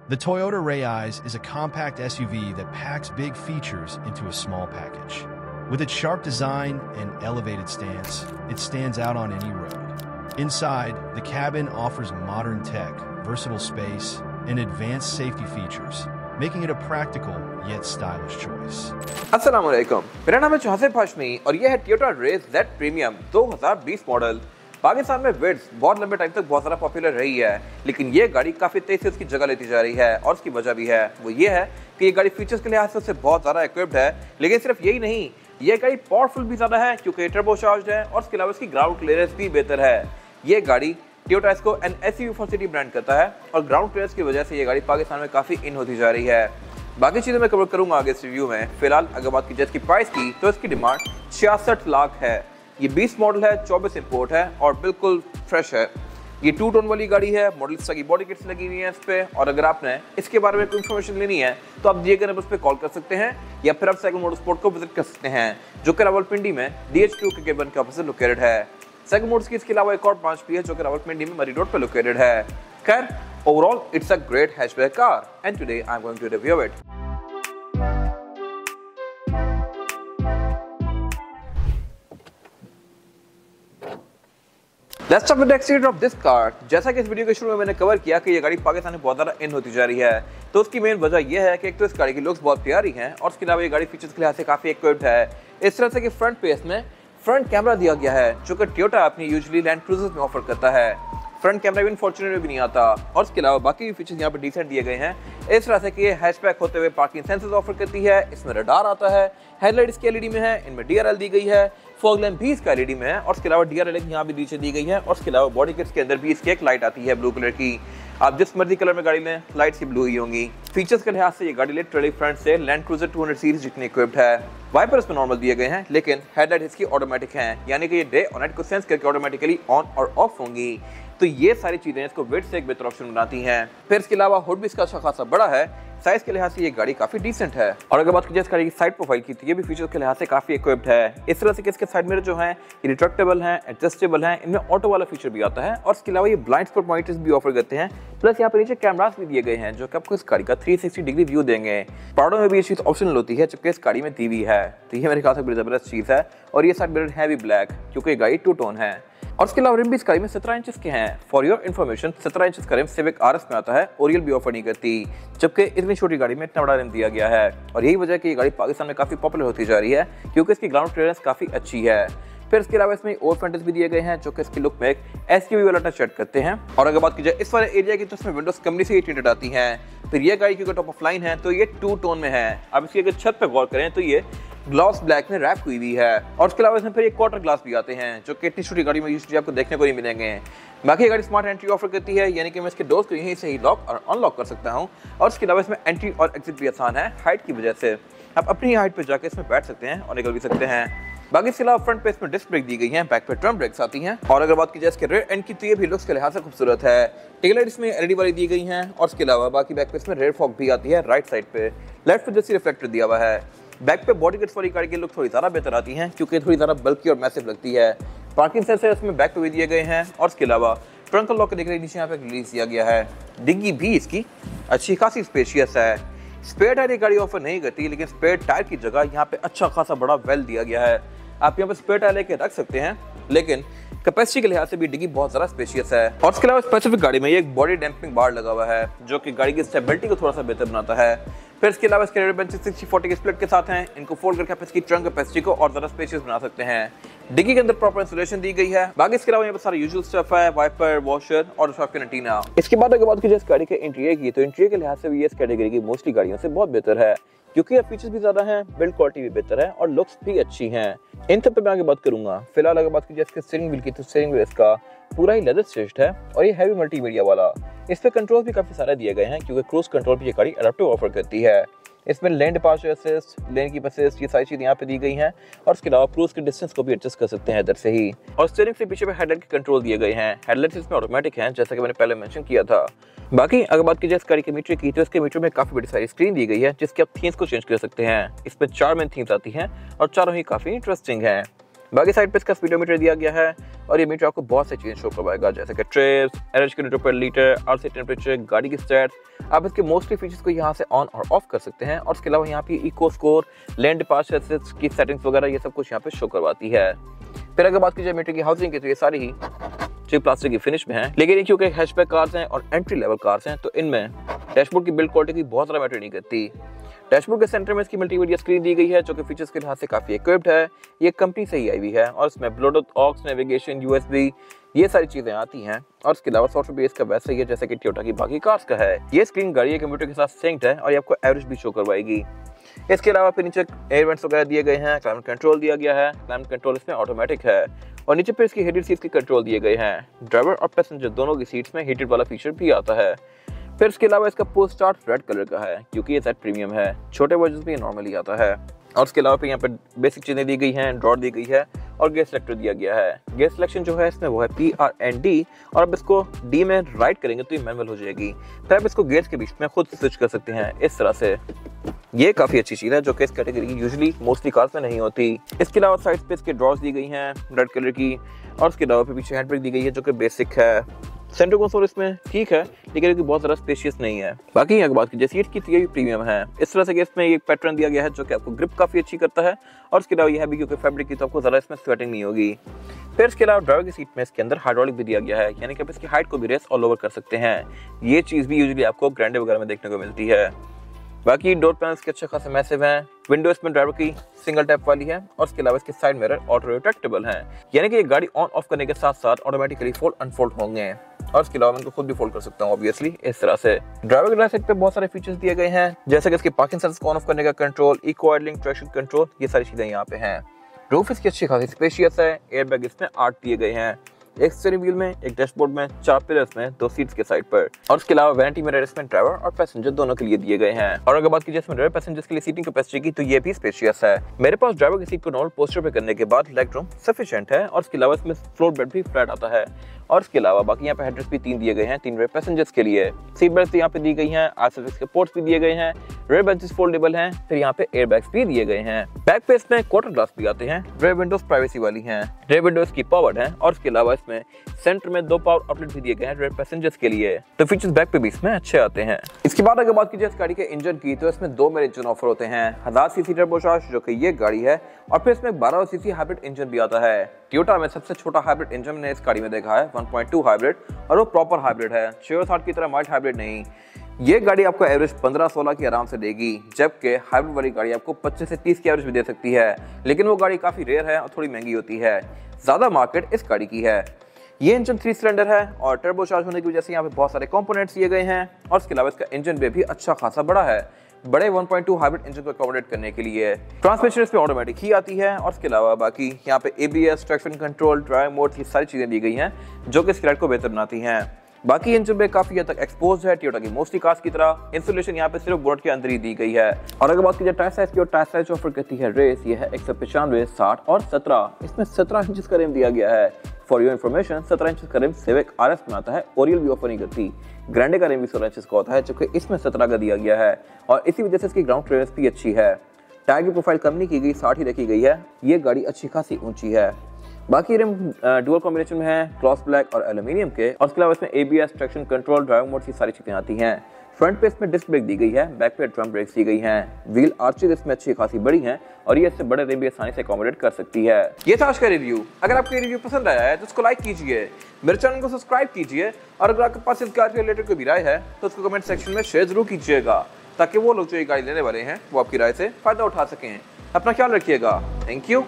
The Toyota Rayze is a compact SUV that packs big features into a small package. With its sharp design and elevated stance, it stands out on any road. Inside, the cabin offers modern tech, versatile space, and advanced safety features, making it a practical yet stylish choice. अस्सलामुअलैकुम, मेरा नाम है चौहासिफ हाशमी और यह है Toyota Raize Z premium 2020 model. Pakistan में विड्स बहुत लंबे टाइम तक बहुत ज़्यादा पॉपुलर रही है, लेकिन ये गाड़ी काफ़ी तेज़ी से उसकी जगह लेती जा रही है और उसकी वजह भी है। वो ये है कि ये गाड़ी फीचर्स के लिहाज से उससे बहुत ज़्यादा इक्विप्ड है, लेकिन सिर्फ यही नहीं, ये गाड़ी पावरफुल भी ज़्यादा है क्योंकि टर्बो चार्ज्ड है और उसके अलावा इसकी ग्राउंड क्लियरेंस भी बेहतर है। ये गाड़ी टोयोटा इसको an SUV for city brand करता है और ग्राउंड क्लियरेंस की वजह से ये गाड़ी पाकिस्तान में काफ़ी इन होती जा रही है। बाकी चीज़ें मैं कवर करूँगा आगे इस रिव्यू में। फिलहाल अगर बात की जाए इसकी प्राइस की, तो इसकी डिमांड 66 लाख है। ये 20 मॉडल है, 24 इंपोर्ट है और बिल्कुल फ्रेश है। ये 2 टोन वाली गाड़ी है, मॉडलिस्टा की बॉडी किट्स लगी हुई है इस पे। और अगर आपने इसके बारे में कोई इन्फॉर्मेशन लेनी है तो आप दिए गए नंबर पे कॉल कर सकते हैं या फिर आप साइकिल मोटरस्पोर्ट को विजिट कर सकते हैं, जो कि रावलपिंडी में DH2 के केबन के ऑपोजिट लोकेटेड है। साइकिल मोटर्स की इसके अलावा एक और ब्रांच भी है जो कि रावलपिंडी में मरी रोड पर लोकेटेड है। खैर, overall it's a great hatchback car and today I am going to review it. Let's start with the exterior of this car। जैसा कि इस वीडियो के शुरू में मैंने कवर किया कि ये गाड़ी पाकिस्तान में बहुत ज़्यादा इन होती जा रही है, तो उसकी मेन वजह यह है कि एक तो इस गाड़ी की लुक्स बहुत प्यारी हैं और उसके अलावा ये गाड़ी फीचर्स के लिहाज से काफ़ी इक्विप्ड है। इस तरह से कि फ्रंट पे इसमें फ्रंट कैमरा दिया गया है, जो कि टोयोटा अपनी यूजुअली लैंड क्रूजर्स में ऑफर करता है। फ्रंट कैमरा भी फॉर्च्यूनर में भी नहीं आता और उसके अलावा बाकी भी फीचर्स यहाँ पे डिसेंट दिए गए हैं। इस तरह से कि ये हैचबैक होते हुए पार्किंग सेंसर्स ऑफर करती है, इसमें रडार आता है, हेडलाइट इसकी LED में है, इनमें DRL दी गई है, फॉग लैंप भी इसका LED में है और उसके अलावा DRL यहाँ भी नीचे दी गई है और उसके अलावा बॉडी किट्स के अंदर भी इसकी एक लाइट आती है ब्लू कलर की। आप जिस मर्जी कलर में गाड़ी लें, लाइट्स की ब्लू ही होंगी। फीचर्स के लिहाज से ये गाड़ी लिटरली फ्रंट से लैंड क्रूजर 200 सीरीज जितनी इक्विप्ड है। वाइपर इसमें नॉर्मल दिए गए हैं, लेकिन हेडलाइट इसकी ऑटोमेटिक हैं, यानी कि ये डे और नाइट को सेंस करके ऑटोमेटिकली ऑन और ऑफ होंगी। तो ये सारी चीजें इसको विड से एक बेहतर ऑप्शन बनाती हैं। फिर इसके अलावा हुड भी इसका अच्छा खासा बड़ा है, साइज के लिहाज से ये गाड़ी काफी डिसेंट है। और अगर बात की जाए इस गाड़ी की साइड प्रोफाइल की, तो ये भी फीचर्स के लिहाज से काफी इक्विप्ड है। इस तरह से कि इसके साइड मिरर जो है ये रिट्रैक्टेबल हैं, एडजस्टेबल हैं, इनमें ऑटो वाला फीचर भी आता है और इसके अलावा ये ब्लाइंड स्पॉट मॉनिटर्स भी ऑफर करते हैं। प्लस यहाँ पर नीचे कैमरास भी दिए गए हैं जो कि आपको इस गाड़ी का 360 डिग्री व्यू देंगे। प्राडो में भी ये चीज ऑप्शनल होती है, जबकि इस गाड़ी में दी हुई है। तो ये मेरे ख्याल से बड़ी जबरदस्त चीज है। और ये साइड मिरर है भी ब्लैक क्योंकि गाड़ी 2 टोन है। और उसके अलावा रिम भी इस गाड़ी में 17 इंचेस के हैं। फॉर योर इन्फॉर्मेशन 17 इंचेस का रिम सिविक RS में आता है, ओरियल भी ऑफर नहीं करती, जबकि इतनी छोटी गाड़ी में इतना बड़ा रिम दिया गया है। और यही वजह है कि ये गाड़ी पाकिस्तान में काफी पॉपुलर होती जा रही है क्योंकि इसकी ग्राउंड क्लियरेंस काफी अच्छी है। फिर इसके अलावा इसमें ओवर फ्रंट्स भी दिए गए हैं जो कि इसकी लुक में एक SUV वाला टच ऐड करते हैं। और अगर बात की जाए इस वाले एरिया की, तो इसमें विंडोज कंपनी से ही tinted आती हैं। फिर ये गाड़ी क्योंकि टॉप ऑफ लाइन है तो ये 2 टोन में है। अब इसकी अगर छत पे गौर करें तो ये ग्लॉस ब्लैक में रैप हुई हुई है। और उसके अलावा इसमें फिर एक क्वार्टर ग्लास भी आते हैं जो कि इतनी छोटी गाड़ी में यूजुअली आपको देखने को नहीं मिलेंगे। बाकी ये गाड़ी स्मार्ट एंट्री ऑफर करती है, यानी कि मैं इसके डोर्स को यहीं से ही लॉक और अनलॉक कर सकता हूँ। और उसके अलावा इसमें एंट्री और एग्जिट भी आसान है हाइट की वजह से। आप अपनी हाइट पर जाकर इसमें बैठ सकते हैं और निकल भी सकते हैं। बाकी इसके अलावा फ्रंट पे इसमें डिस्क ब्रेक दी गई है, बैक पे ड्रम ब्रेक्स आती हैं। और अगर बात की जाए इसके रेयर एंड की, तो ये भी लुक्स के लिहाज से खूबसूरत है। टेल लाइट इसमें LED वाली दी गई हैं और इसके अलावा बाकी बैक पे इसमें रेयर फॉग भी आती है राइट साइड पे। लेफ्ट पे जैसी रिफ्लेक्टर दिया हुआ है। बैक पे बॉडी किट्स वाली गाड़ी की लुक थोड़ी ज़्यादा बेहतर आती हैं क्योंकि थोड़ी ज़्यादा बल्की और मैसिव लगती है। पार्किंग सेंसर इसमें बैक पे भी दिए गए हैं और इसके अलावा ट्रंक लॉक देख रहे नीचे यहाँ पे रिलीज दिया गया है। डिग्गी भी इसकी अच्छी खासी स्पेशियस है। स्पेयर टायर ये गाड़ी ऑफर नहीं करती, लेकिन स्पेयर टायर की जगह यहाँ पे अच्छा खासा बड़ा वेल दिया गया है। आप यहाँ पे स्पेयर टायर लेके रख सकते हैं, लेकिन कैपेसिटी के लिहाज से भी डिग्गी बहुत ज़्यादा स्पेशियस है। और इसके अलावा स्पेसिफिक गाड़ी में ये एक बॉडी डैम्पिंग बार लगा हुआ है जो कि गाड़ी की स्टेबिलिटी को थोड़ा सा बेहतर बनाता है। फिर इसके अलावा इसके रेयर बेंचेस 60-40 के स्प्लिट के साथ हैं। इनको फोल्ड करके आप इसकी ट्रंक कैपेसिटी को और ज़्यादा स्पेशियस बना सकते हैं। डिग्गी के अंदर प्रॉपर इंसुलेशन दी गई है। बाकी इसके अलावा यहाँ पर सारा यूजुअल स्टफ है, वाइपर, वॉशर और शॉक एंटीना। इसके बाद अगर बात की जाए इस गाड़ी के इंटीरियर की, तो इंटीरियर के लिहाज से भी इस कैटेगरी की मोस्टली गाड़ियों से बहुत बेहतर है क्योंकि फीचर्स भी ज्यादा हैं, बिल्ड क्वालिटी भी बेहतर है और लुक्स भी अच्छी हैं। इन सब पे मैं आगे बात करूंगा। फिलहाल अगर बात की जाए इसके स्टीयरिंग व्हील की, तो स्टीयरिंग व्हील इसका पूरा ही लेदर स्टिच्ड है और ये हैवी मल्टीमीडिया वाला। इस पे कंट्रोल भी काफी सारे दिए गए हैं क्योंकि क्रूज कंट्रोल भी ये गाड़ी एडाप्टिव ऑफर करती है। इसमें लेन डिपार्चर असिस्ट, लेन की असिस्ट, ये सारी चीज़ें यहाँ पे दी गई हैं और उसके अलावा क्रूज के डिस्टेंस को भी एडजस्ट कर सकते हैं इधर से ही। और स्टीयरिंग से पीछे पे हेडलाइट के कंट्रोल दिए गए हैं। हेडलाइट्स इसमें ऑटोमेटिक हैं जैसा कि मैंने पहले मेंशन किया था। बाकी अगर बात की जाए इस गाड़ी के मीटर की, तो इसके मीटर में काफी बड़ी सारी स्क्रीन दी गई है जिसके आप थीम्स को चेंज कर सकते हैं। इसमें 4 मेन थीम्स आती हैं और चारों ही काफी इंटरेस्टिंग हैं। बाकी साइड पे इसका स्पीडोमीटर दिया गया है और ये मीटर आपको बहुत से चीजें शो करवाएगा, जैसे कि ट्रिप्स, एवरेज किलोमीटर पर लीटर, आरसी टेम्परेचर, गाड़ी की स्टैट्स। आप इसके मोस्टली फीचर्स को यहाँ से ऑन और ऑफ कर सकते हैं और इसके अलावा यहाँ पे इको स्कोर, लेन डिपार्चर की सेटिंग्स वगैरह ये सब कुछ यहाँ पे शो करवाती है। फिर अगर बात की जाए मीटर की हाउसिंग की, तो ये सारी ही चिप प्लास्टिक की फिनिश में है, लेकिन क्योंकि हैचबैक कार्स हैं और एंट्री लेवल कार्स हैं तो इनमें डैशबोर्ड की बिल्ड क्वालिटी की बहुत ज़्यादा मैटर नहीं करती। डैशबोर्ड के सेंटर में इसकी मल्टीमीडिया स्क्रीन दी गई है जो कि फीचर्स के लिहाज से काफी इक्विप्ड है। ये कंपनी से ही आई हुई है और इसमें ब्लूटूथ, ऑक्स, नेविगेशन, यूएसबी ये सारी चीजें आती हैं और इसके अलावा सॉफ्टवेयर भी इसका वैसा ही है जैसे कि टोयोटा की बाकी कार्स का है। ये स्क्रीन गाड़ी के कंप्यूटर के साथ सिंक्ड है और ये आपको एवरेज भी शो करवाएगी। इसके अलावा फिर नीचे एयर वेंट्स वगैरह दिए गए हैं, क्लाइमेट कंट्रोल दिया गया है, क्लाइमेट कंट्रोल इसमें ऑटोमेटिक है और नीचे पे इसकी हीटेड सीट्स के कंट्रोल दिए गए हैं। ड्राइवर और पैसेंजर दोनों की सीट्स में हीटेड वाला फीचर भी आता है। फिर इसके अलावा इसका पुश स्टार्ट रेड कलर का है क्योंकि ये सेट प्रीमियम है, छोटे वर्जन में नॉर्मली आता है। और इसके अलावा फिर यहाँ पे बेसिक चीजें दी गई हैं, ड्रॉर दी गई है और गेयर सिलेक्टर दिया गया है। गेयर सिलेक्शन जो है इसमें वो है PRND और अब इसको D में राइट करेंगे तो ये मैनुअल हो जाएगी। फिर आप इसको गेयर्स के बीच में खुद स्विच कर सकते हैं इस तरह से। ये काफी अच्छी चीज है जो कि इस कैटेगरी की यूजुअली मोस्टली कार्स में नहीं होती। इसके अलावा साइड पे इसके ड्रॉर्स दी गई हैं रेड कलर की और उसके अलावा फिर पीछे हैंड ब्रेक दी गई है जो कि बेसिक है। सेंटर कंसोल इसमें ठीक है लेकिन बहुत ज़्यादा स्पेशियस नहीं है। बाकी अगर बात की जाए सीट की तो ये प्रीमियम है इस तरह से कि इसमें एक पैटर्न दिया गया है जो कि आपको ग्रिप काफ़ी अच्छी करता है और उसके अलावा यह भी क्योंकि फैब्रिक की तो आपको ज़्यादा इसमें स्वेटिंग नहीं होगी। फिर इसके अलावा ड्राइवर की सीट में इसके अंदर हाइड्रोलिक भी दिया गया है, यानी कि आप इसकी हाइट को भी रेस और लोअर कर सकते हैं। ये चीज़ भी यूजुअली आपको ग्रैंडे वगैरह में देखने को मिलती है। बाकी डोर पैनल्स के अच्छे खासे मैसिव हैं। विंडो इसमें ड्राइवर की सिंगल टैप वाली है और इसके अलावा इसके साइड मिरर ऑटो रिट्रैक्टेबल हैं, यानी कि ये गाड़ी ऑन ऑफ करने के साथ साथ ऑटोमेटिकली फोल्ड अनफोल्ड होंगे और इसके अलावा मैं इनको खुद भी फोल्ड कर सकता हूँ ऑब्वियसली इस तरह से। ड्राइवर के राइट साइड पे बहुत सारे फीचर्स दिए गए हैं जैसे कि इसके पार्किंग सेंसर्स को ऑन ऑफ करने का control, eco idling, traction control, ये सारी चीजें यहाँ पे हैं। रूफ इसकी अच्छी खासी स्पेशियस है। एयरबैग इसमें 8 दिए गए हैं, एक स्टीयरिंग व्हील में, एक डैशबोर्ड में, 4 पिलर्स में, 2 सीट्स के साइड पर और उसके अलावा वैनिटी मिरर इसमें ड्राइवर और पैसेंजर दोनों के लिए दिए गए हैं। और अगर बात की जाए इसमें ड्राइवर पैसेंजर्स के लिए सीटिंग कैपेसिटी की तो ये भी स्पेशियस है। मेरे पास ड्राइवर की सीट को नॉर्मल पोस्टर पे करने के बाद लेग रूम सफिशिएंट है और इसके अलावा इसमें फ्लोर बेड भी फ्लैट आता है और इसके अलावा बाकी यहाँ पे हेडरेस्ट भी 3 दिए गए हैं 3 रेयर पैसेंजर्स के लिए। सीट बेल्ट यहाँ पे दी गई हैं, आईसोफिक्स के पोर्ट्स भी दिए गए हैं, रेयर बेंचेस फोल्डेबल हैं, फिर यहाँ पे एयरबैग्स भी दिए गए हैं। बैक पे इसमें क्वार्टर ग्लास भी आते हैं, रेयर विंडोज प्राइवेसी वाली हैं, रेयर विंडोज की पावर्ड हैं और इसके अलावा इसमें सेंटर में 2 पावर आउटलेट भी दिए गए हैं रेयर पैसेंजर्स के लिए। तो फीचर्स बैक पे भी इसमें अच्छे आते हैं। इसके बाद अगर बात की जाए इस गाड़ी के इंजन की तो इसमें 2 मेरे इंजन ऑफर होते हैं, 1000 सीसी टर्बोचार्ज जो कि ये गाड़ी है और फिर इसमें 1200 सीसी हाइब्रिड इंजन भी आता है। टोयोटा में सबसे छोटा हाइब्रिड इंजन मैंने इस गाड़ी में देखा है 1.2 हाइब्रिड और वो प्रॉपर हाइब्रिड है, 660 की तरह माइल्ड हाइब्रिड नहीं। ये गाड़ी आपको एवरेज 15-16 की आराम से देगी, जबकि हाइब्रिड वाली गाड़ी आपको 25 से 30 की एवरेज भी दे सकती है, लेकिन वो गाड़ी काफ़ी रेयर है और थोड़ी महंगी होती है। ज़्यादा मार्केट इस गाड़ी की है। ये इंजन 3 सिलेंडर है और टर्बोचार्ज होने की वजह से यहाँ पे बहुत सारे कंपोनेंट्स दिए गए हैं और इसके अलावा इसका इंजन भी अच्छा खासा बड़ा है, बड़े 1.2 हाइब्रिड इंजन को अकोमोडेट करने के लिए। ट्रांसमिशन इसमें ऑटोमेटिक ही आती है और इसके अलावा बाकी यहाँ पे ABS, traction control, drive mode, ये सारी चीज़ें दी गई हैं जो कि इस राइड को बेहतर बनाती हैं। बाकी इंजन में काफी हद तक एक्सपोज है टोयोटा की मोस्टली कार्स की तरह। इंसुलेशन यहाँ पे सिर्फ बोनट के अंदर ही दी गई है। और अगर बात की जाए टायर साइज की और टायर साइज ऑफर करती है रेस, ये है 195, 60 और 17। इसमें 17 इंच का रिम दिया गया है। फॉर योर इन्फॉर्मेशन 17 इंच का रिम सिविक RS में आता है, ओरियल भी ऑफर नहीं करती। ग्रैंडे का रिम भी 16 इंच का होता है जो कि इसमें 17 का दिया गया है और इसी वजह से इसकी ग्राउंड क्लियरेंस भी अच्छी है। टायर की प्रोफाइल कम नहीं की गई, 60 ही रखी गई है। ये गाड़ी अच्छी खासी ऊंची है। बाकी रिम डुअल कॉम्बिनेशन में है, ग्लॉस ब्लैक और एल्यूमिनियम के और इसके अलावा इसमें ABS, traction control, drive mode की सारी चीजें आती हैं। फ्रंट पे इसमें डिस्क ब्रेक दी गई है, बैक पे ड्रम ब्रेक्स दी गई हैं। व्हील आर्चेज इसमें अच्छी खासी बड़ी हैं और ये इससे बड़े रिम भी आसानी से अकोमोडेट कर सकती है। ये था आज का रिव्यू। अगर आपको ये रिव्यू पसंद आया है तो उसको लाइक कीजिए, मेरे चैनल को सब्सक्राइब कीजिए और अगर आपके पास इस कार से रिलेटेड कोई भी राय है तो उसको कमेंट सेक्शन में शेयर जरूर कीजिएगा ताकि वो लोग जो ये गाड़ी लेने वाले हैं वो आपकी राय से फायदा उठा सकें। अपना ख्याल रखिएगा। Thank you.